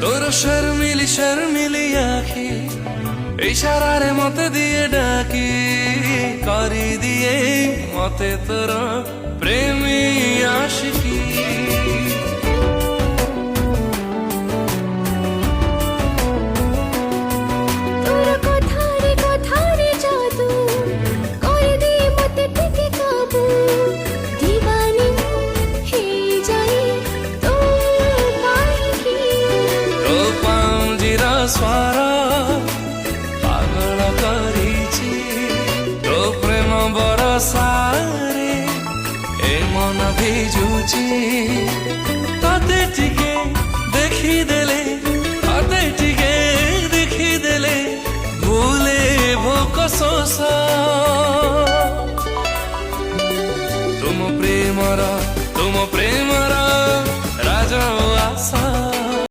তোর শর্মিলি শর্মিলি আখি ইশারারে মতে দিয়ে ডাকি করি দিয়ে মতে তোর প্রেমী আশিকি ସ୍ୱର ପାଗଳ କରିଛି ତୋ ପ୍ରେମ ବରସାରେ ଏ ମନ ଭିଜୁଛି ତତେ ଟିକେ ଦେଖିଦେ